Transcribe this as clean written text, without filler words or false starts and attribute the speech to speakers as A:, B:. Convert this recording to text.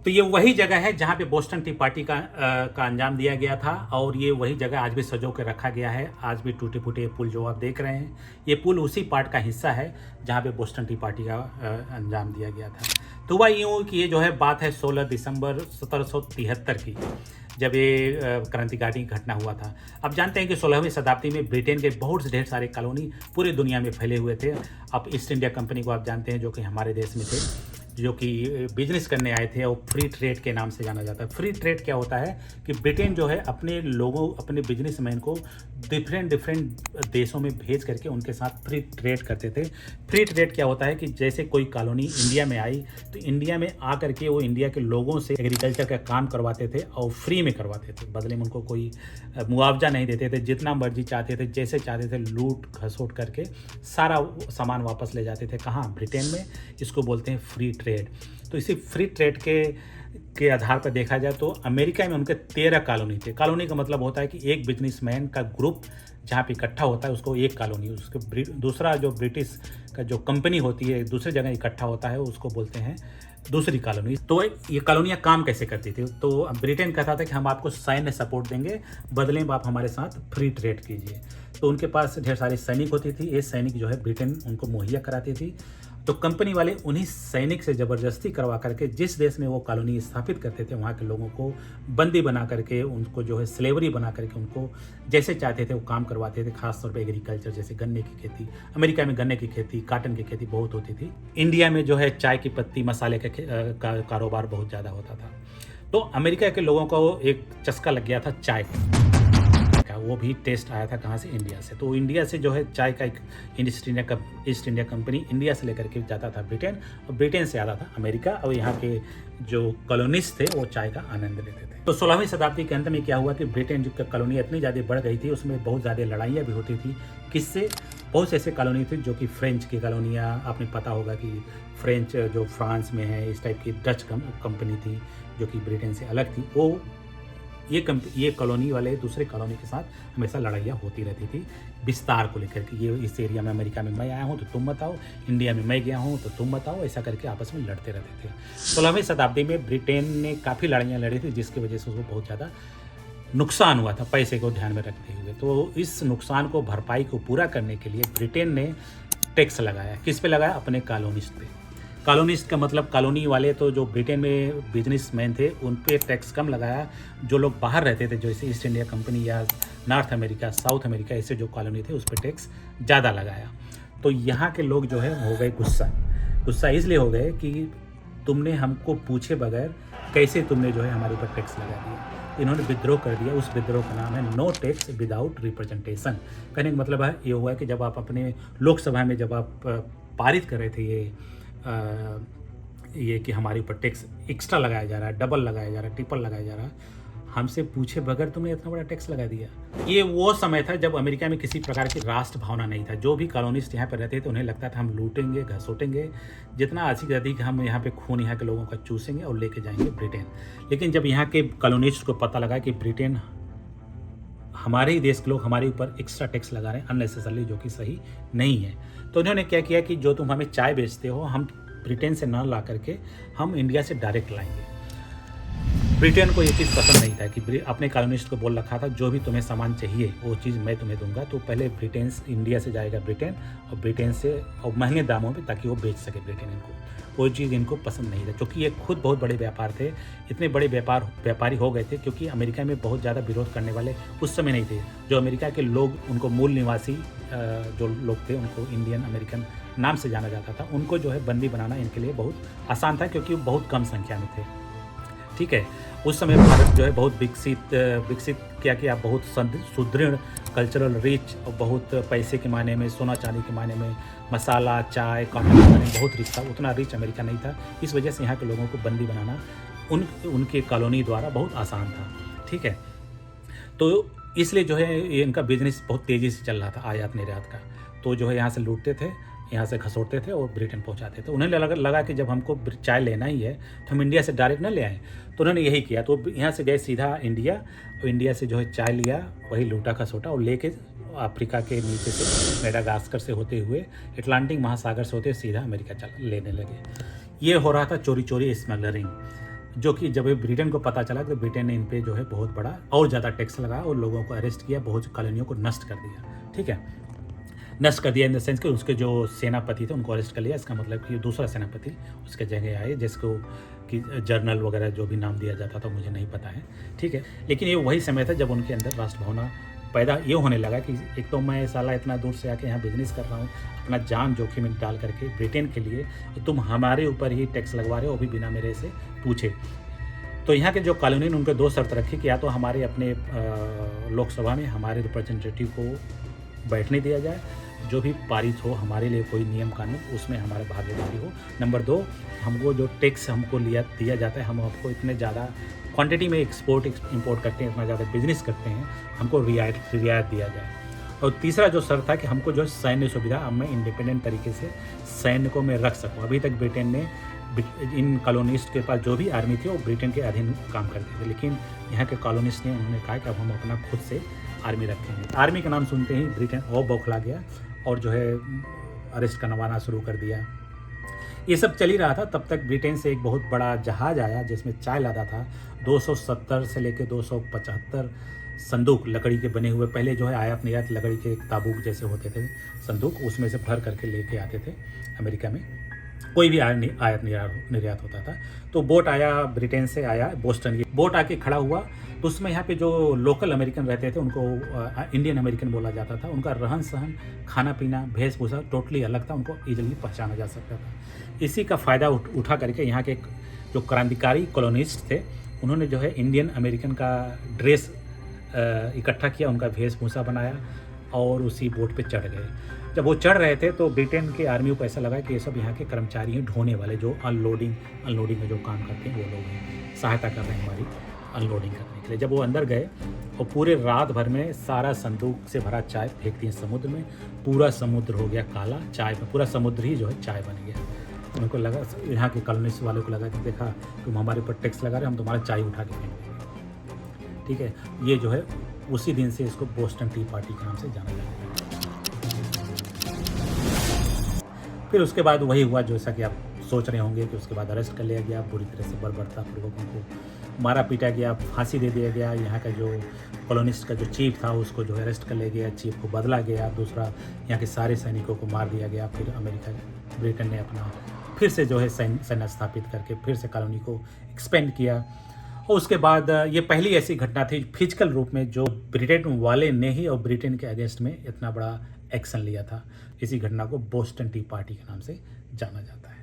A: तो ये वही जगह है जहाँ पे बोस्टन टी पार्टी का अंजाम दिया गया था, और ये वही जगह आज भी सजो के रखा गया है। आज भी टूटे फूटे ये पुल जो आप देख रहे हैं, ये पुल उसी पार्ट का हिस्सा है जहाँ पे बोस्टन टी पार्टी का अंजाम दिया गया था। तो वह यूँ कि ये जो है बात है 16 दिसंबर 1773 की, जब ये क्रांतिकारी घटना हुआ था। अब जानते हैं कि 16वीं शताब्दी में ब्रिटेन के बहुत से ढेर सारे कॉलोनी पूरी दुनिया में फैले हुए थे। अब ईस्ट इंडिया कंपनी को आप जानते हैं, जो कि हमारे देश में थे, जो कि बिजनेस करने आए थे, और फ्री ट्रेड के नाम से जाना जाता है। फ्री ट्रेड क्या होता है कि ब्रिटेन जो है अपने लोगों, अपने बिजनेसमैन को डिफरेंट देशों में भेज करके उनके साथ फ्री ट्रेड करते थे। फ्री ट्रेड क्या होता है कि जैसे कोई कॉलोनी इंडिया में आई तो इंडिया में आ करके वो इंडिया के लोगों से एग्रीकल्चर का काम करवाते थे, और फ्री में करवाते थे। बदले में उनको कोई मुआवजा नहीं देते थे, जितना मर्जी चाहते थे, जैसे चाहते थे लूट खसोट करके सारा सामान वापस ले जाते थे। कहाँ? ब्रिटेन में। इसको बोलते हैं फ्री ट्रेड। तो इसी फ्री ट्रेड के आधार पर देखा जाए तो अमेरिका में उनके 13 कॉलोनी थे। कॉलोनी का मतलब होता है कि एक बिजनेसमैन का ग्रुप जहाँ पे इकट्ठा होता है उसको एक कॉलोनी, उसके दूसरा जो ब्रिटिश का जो कंपनी होती है दूसरी जगह इकट्ठा होता है उसको बोलते हैं दूसरी कॉलोनी। तो ये कॉलोनियाँ काम कैसे करती थी? तो ब्रिटेन कहता था कि हम आपको सैन्य सपोर्ट देंगे, बदले में आप हमारे साथ फ्री ट्रेड कीजिए। तो उनके पास ढेर सारे सैनिक होती थी। ये सैनिक जो है ब्रिटेन उनको मुहैया कराती थी। तो कंपनी वाले उन्हीं सैनिक से ज़बरदस्ती करवा करके जिस देश में वो कॉलोनी स्थापित करते थे वहाँ के लोगों को बंदी बना करके, उनको जो है स्लेवरी बना करके उनको जैसे चाहते थे वो काम करवाते थे। खासतौर पे एग्रीकल्चर, जैसे गन्ने की खेती। अमेरिका में गन्ने की खेती, काटन की खेती बहुत होती थी। इंडिया में जो है चाय की पत्ती, मसाले का कारोबार बहुत ज़्यादा होता था। तो अमेरिका के लोगों को एक चस्का लग गया था चाय का, वो भी टेस्ट आया था कहाँ से? इंडिया से। तो इंडिया से जो है चाय का एक ईस्ट इंडिया कंपनी इंडिया से लेकर के जाता था ब्रिटेन, और ब्रिटेन से आता था अमेरिका, और यहाँ के जो कॉलोनिस्ट थे वो चाय का आनंद लेते थे। तो 16वीं शताब्दी के अंत में क्या हुआ कि ब्रिटेन की कॉलोनी इतनी ज़्यादा बढ़ गई थी, उसमें बहुत ज़्यादा लड़ाइयाँ भी होती थी। किससे? बहुत से ऐसे कॉलोनी थे जो कि फ्रेंच की कॉलोनियाँ, आपने पता होगा कि फ्रेंच जो फ्रांस में है, इस टाइप की डच कंपनी थी जो कि ब्रिटेन से अलग थी। वो ये कॉलोनी वाले दूसरे कॉलोनी के साथ हमेशा लड़ाइयाँ होती रहती थी विस्तार को लेकर के। ये इस एरिया में अमेरिका में मैं आया हूँ तो तुम बताओ, इंडिया में मैं गया हूँ तो तुम बताओ, ऐसा करके आपस में लड़ते रहते थे। 16वीं शताब्दी में ब्रिटेन ने काफ़ी लड़ाइयाँ लड़ी थी, जिसकी वजह से उसको बहुत ज़्यादा नुकसान हुआ था पैसे को ध्यान में रखते हुए। तो इस नुकसान को भरपाई को पूरा करने के लिए ब्रिटेन ने टैक्स लगाया। किस पे लगाया? अपने कॉलोनिस्ट पे। कॉलोनिस्ट का मतलब कॉलोनी वाले, तो जो ब्रिटेन में बिजनेसमैन थे उन पे टैक्स कम लगाया। जो लोग बाहर रहते थे, जैसे ईस्ट इंडिया कंपनी या नॉर्थ अमेरिका, साउथ अमेरिका, ऐसे जो कॉलोनी थे उस पर टैक्स ज़्यादा लगाया। तो यहाँ के लोग जो है हो गए गुस्सा इसलिए हो गए कि तुमने हमको पूछे बगैर कैसे तुमने जो है हमारे ऊपर टैक्स लगा दिया। इन्होंने विद्रोह कर दिया। उस विद्रोह का नाम है नो टैक्स विदाउट रिप्रेजेंटेशन। कहने का मतलब है ये हुआ है कि जब आप अपने लोकसभा में जब आप पारित कर रहे थे ये कि हमारे ऊपर टैक्स एक्स्ट्रा लगाया जा रहा है, डबल लगाया जा रहा है, ट्रिपल लगाया जा रहा है, हमसे पूछे बगैर तुमने इतना बड़ा टैक्स लगा दिया। ये वो समय था जब अमेरिका में किसी प्रकार की राष्ट्र भावना नहीं था। जो भी कॉलोनिस्ट यहाँ पर रहते थे उन्हें लगता था हम लूटेंगे, घसोटेंगे, जितना अधिक हम यहाँ पे खून यहाँ के लोगों का चूसेंगे और लेके जाएंगे ब्रिटेन। लेकिन जब यहाँ के कॉलोनिस्ट को पता लगा कि ब्रिटेन, हमारे ही देश के लोग हमारे ऊपर एक्स्ट्रा टैक्स लगा रहे हैं अननेसेसरली, जो कि सही नहीं है, तो उन्होंने क्या किया कि जो तुम हमें चाय बेचते हो हम ब्रिटेन से ना ला करके हम इंडिया से डायरेक्ट लाएंगे। ब्रिटेन को ये चीज़ पसंद नहीं था कि अपने कॉलोनिस्ट को बोल रखा था जो भी तुम्हें सामान चाहिए वो चीज़ मैं तुम्हें दूंगा। तो पहले ब्रिटेन इंडिया से जाएगा ब्रिटेन, और ब्रिटेन से और महंगे दामों पे, ताकि वो बेच सके ब्रिटेन इनको। वो चीज़ इनको पसंद नहीं था, क्योंकि ये खुद बहुत बड़े व्यापार थे। इतने बड़े व्यापारी हो गए थे क्योंकि अमेरिका में बहुत ज़्यादा विरोध करने वाले उस समय नहीं थे। जो अमेरिका के लोग, उनको मूल निवासी जो लोग थे, उनको इंडियन अमेरिकन नाम से जाना जाता था, उनको जो है बंदी बनाना इनके लिए बहुत आसान था, क्योंकि वो बहुत कम संख्या में थे। ठीक है, उस समय भारत जो है बहुत विकसित क्या बहुत सुदृढ़, कल्चरल रिच, और बहुत पैसे के मायने में, सोना चांदी के मायने में, मसाला, चाय, कॉटन के मायने में बहुत रिच था। उतना रिच अमेरिका नहीं था। इस वजह से यहाँ के लोगों को बंदी बनाना उनके कॉलोनी द्वारा बहुत आसान था। ठीक है, तो इसलिए जो है ये इनका बिजनेस बहुत तेज़ी से चल रहा था, आयात निर्यात का। तो जो है यहाँ से लूटते थे, यहाँ से घसोटते थे और ब्रिटेन पहुँचाते थे। उन्हें लगा कि जब हमको चाय लेना ही है तो हम इंडिया से डायरेक्ट ना ले आएँ, तो उन्होंने यही किया। तो यहाँ से गए सीधा इंडिया, और इंडिया से जो है चाय लिया, वही लूटा खसोटा, और लेके अफ्रीका के नीचे से मेडागास्कर से होते हुए अटलांटिक महासागर से होते सीधा अमेरिका लेने लगे। ये हो रहा था चोरी स्मगलरिंग। जो कि जब ब्रिटेन को पता चला तो ब्रिटेन ने इन पे जो है बहुत बड़ा और ज़्यादा टैक्स लगाया और लोगों को अरेस्ट किया, बहुत कॉलोनियों को नष्ट कर दिया। ठीक है, नष्ट कर दिया इन द सेंस कि उसके जो सेनापति थे उनको अरेस्ट कर लिया। इसका मतलब कि दूसरा सेनापति उसके जगह आए, जिसको कि जर्नल वगैरह जो भी नाम दिया जाता था मुझे नहीं पता है। ठीक है, लेकिन ये वही समय था जब उनके अंदर राष्ट्रभावना पैदा ये होने लगा कि एक तो मैं साला इतना दूर से आके यहाँ बिजनेस कर रहा हूँ, अपना जान जोखिम में डाल करके ब्रिटेन के लिए, तो तुम हमारे ऊपर ही टैक्स लगवा रहे हो, वो भी बिना मेरे से पूछे। तो यहाँ के जो कॉलोनी ने उनके दो शर्त रखी कि या तो हमारे अपने लोकसभा में हमारे रिप्रेजेंटेटिव को बैठने दिया जाए, जो भी पारित हो हमारे लिए कोई नियम कानून उसमें हमारे भागीदारी हो। नंबर 2, हमको जो टैक्स हमको दिया जाता है, हम आपको इतने ज़्यादा क्वांटिटी में इंपोर्ट करते हैं, इतना ज़्यादा बिजनेस करते हैं, हमको रियायत दिया जाए। और तीसरा जो शर्त था कि हमको जो सैन्य सुविधा, अब मैं इंडिपेंडेंट तरीके से सैन्य को मैं रख सकूँ। अभी तक ब्रिटेन ने इन कॉलोनिस्ट के पास जो भी आर्मी थी वो ब्रिटेन के अधीन काम करते थे, लेकिन यहाँ के कॉलोनिस्ट ने उन्होंने कहा कि अब हम अपना खुद से आर्मी रखेंगे। आर्मी का नाम सुनते ही ब्रिटेन और बौखला गया और जो है अरेस्ट करवाना शुरू कर दिया। ये सब चल ही रहा था, तब तक ब्रिटेन से एक बहुत बड़ा जहाज़ आया जिसमें चाय लादा था। 270 से लेकर 275 संदूक लकड़ी के बने हुए, पहले जो है आयात निर्यात लकड़ी के ताबूक जैसे होते थे संदूक, उसमें से भर करके लेके आते थे अमेरिका में। कोई भी आयात निर्यात होता था। तो बोट आया, ब्रिटेन से आया बोस्टन, ये बोट आके खड़ा हुआ, तो उसमें यहाँ पे जो लोकल अमेरिकन रहते थे उनको इंडियन अमेरिकन बोला जाता था। उनका रहन सहन, खाना पीना, वेशभूषा टोटली अलग था, उनको ईजिली पहचाना जा सकता था। इसी का फ़ायदा उठा करके यहाँ के जो क्रांतिकारी कॉलोनिस्ट थे उन्होंने जो है इंडियन अमेरिकन का ड्रेस इकट्ठा किया, उनका वेशभूषा बनाया और उसी बोट पे चढ़ गए। जब वो चढ़ रहे थे तो ब्रिटेन के आर्मी को ऐसा लगा कि ये सब यहाँ के कर्मचारी हैं, ढोने वाले, जो अनलोडिंग में जो काम करते हैं वो लोग हैं, सहायता कर रहे हैं हमारी अनलोडिंग करने के लिए। जब वो अंदर गए और पूरे रात भर में सारा संदूक से भरा चाय फेंक दी समुद्र में, पूरा समुद्र हो गया काला चाय में, पूरा समुद्र ही जो है चाय बन गया। उनको लगा, यहाँ के कॉलोनिस्ट वालों को लगा कि देखा तुम हमारे ऊपर टैक्स लगा रहे, हम तुम्हारा चाय उठा के फेंक देंगे। ठीक है, ये जो है उसी दिन से इसको बोस्टन टी पार्टी के नाम से जाना जाता है। फिर उसके बाद वही हुआ जैसा कि आप सोच रहे होंगे कि उसके बाद अरेस्ट कर लिया गया, बुरी तरह से बर्बरतापूर्वक उनको मारा पीटा गया, फांसी दे दिया गया। यहाँ का जो कॉलोनिस्ट का जो चीफ था उसको जो अरेस्ट कर लिया गया, चीफ को बदला गया, दूसरा यहाँ के सारे सैनिकों को मार दिया गया। फिर ब्रिटेन ने अपना फिर से जो है सैन्य स्थापित करके फिर से कॉलोनी को एक्सपेंड किया। और उसके बाद ये पहली ऐसी घटना थी फिजिकल रूप में जो ब्रिटेन वाले ने ही और ब्रिटेन के अगेंस्ट में इतना बड़ा एक्शन लिया था। इसी घटना को बोस्टन टी पार्टी के नाम से जाना जाता है।